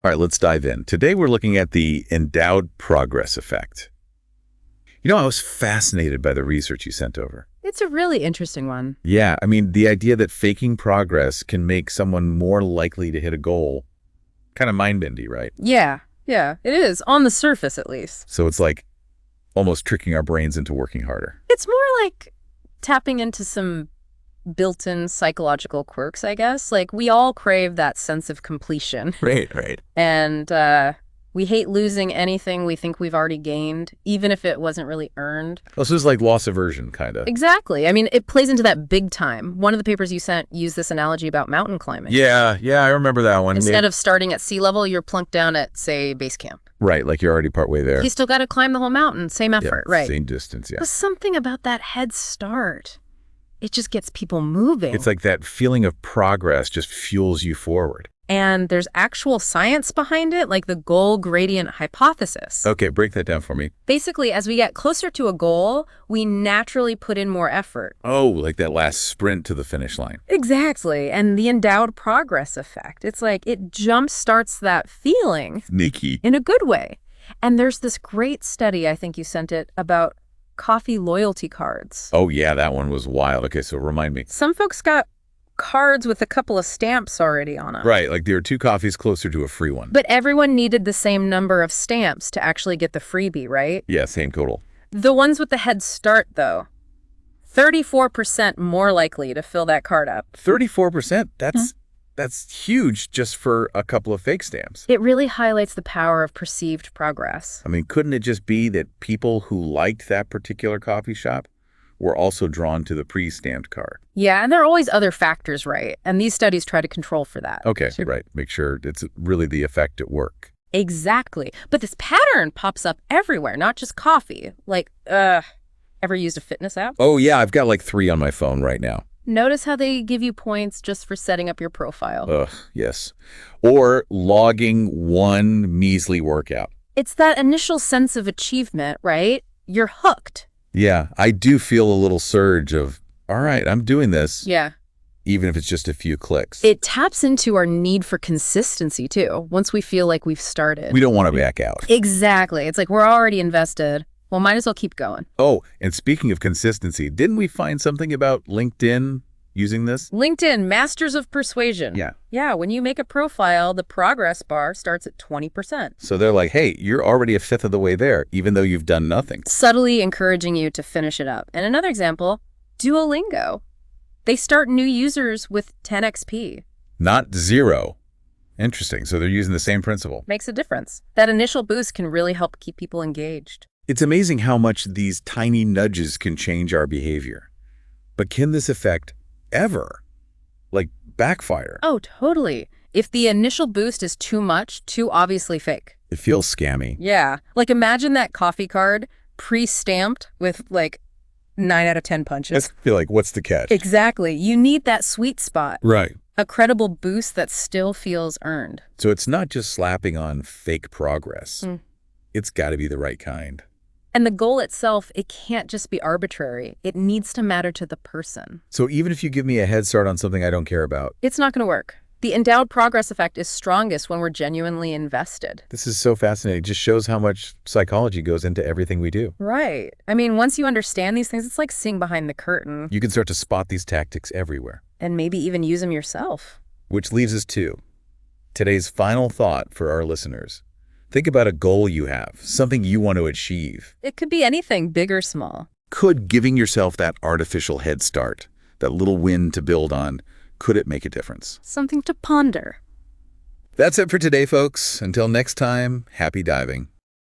All right, let's dive in. Today we're looking at the Endowed Progress Effect. I was fascinated by the research you sent over. It's a really interesting one. Yeah, I mean, the idea that faking progress can make someone more likely to hit a goal, kind of mind-bendy, right? Yeah, it is, on the surface at least. So it's like almost tricking our brains into working harder. It's more like tapping into some built-in psychological quirks, I guess. Like, we all crave that sense of completion. Right. And we hate losing anything we think we've already gained, even if it wasn't really earned. Well, so it's like loss aversion, kind of. Exactly. I mean, it plays into that big time. One of the papers you sent used this analogy about mountain climbing. Yeah, I remember that one. Instead of starting at sea level, you're plunked down at, say, base camp. Right, like you're already partway there. You still got to climb the whole mountain, same effort, right? Same distance, yeah. But something about that head start, it just gets people moving. It's like that feeling of progress just fuels you forward. And there's actual science behind it, like the goal gradient hypothesis. Okay, break that down for me. Basically, as we get closer to a goal, we naturally put in more effort. Oh, like that last sprint to the finish line. Exactly. And the endowed progress effect. It's like it jump-starts that feeling. Sneaky. In a good way. And there's this great study, I think you sent it, about coffee loyalty cards. Oh, yeah, that one was wild. Okay, so remind me. Some folks got cards with a couple of stamps already on them. Right, like there are 2 coffees closer to a free one. But everyone needed the same number of stamps to actually get the freebie, right? Yeah, same total. The ones with the head start, though, 34% more likely to fill that card up. 34%? That's huge just for a couple of fake stamps. It really highlights the power of perceived progress. I mean, couldn't it just be that people who liked that particular coffee shop were also drawn to the pre-stamped card? Yeah, and there are always other factors, right? And these studies try to control for that. Okay, right. Make sure it's really the effect at work. Exactly. But this pattern pops up everywhere, not just coffee. Like, ever used a fitness app? Oh, yeah, I've got like 3 on my phone right now. Notice how they give you points just for setting up your profile. Ugh, yes. Or logging one measly workout. It's that initial sense of achievement, right? You're hooked. Yeah, I do feel a little surge of, all right, I'm doing this. Yeah. Even if it's just a few clicks. It taps into our need for consistency, too, once we feel like we've started. We don't want to back out. Exactly. It's like we're already invested. Well, might as well keep going. Oh, and speaking of consistency, didn't we find something about LinkedIn using this? LinkedIn, masters of persuasion. Yeah. Yeah, when you make a profile, the progress bar starts at 20%. So they're like, hey, you're already a fifth of the way there, even though you've done nothing. Subtly encouraging you to finish it up. And another example, Duolingo. They start new users with 10 XP. Not 0. Interesting. So they're using the same principle. Makes a difference. That initial boost can really help keep people engaged. It's amazing how much these tiny nudges can change our behavior. But can this effect ever, backfire? Oh, totally. If the initial boost is too much, too obviously fake. It feels scammy. Yeah. Imagine that coffee card pre-stamped with, 9 out of 10 punches. I feel like, what's the catch? Exactly. You need that sweet spot. Right. A credible boost that still feels earned. So it's not just slapping on fake progress. It's got to be the right kind. And the goal itself, it can't just be arbitrary. It needs to matter to the person. So even if you give me a head start on something I don't care about, it's not going to work. The endowed progress effect is strongest when we're genuinely invested. This is so fascinating. It just shows how much psychology goes into everything we do. Right. I mean, once you understand these things, it's like seeing behind the curtain. You can start to spot these tactics everywhere. And maybe even use them yourself. Which leaves us to today's final thought for our listeners. Think about a goal you have, something you want to achieve. It could be anything, big or small. Could giving yourself that artificial head start, that little win to build on, could it make a difference? Something to ponder. That's it for today, folks. Until next time, happy diving.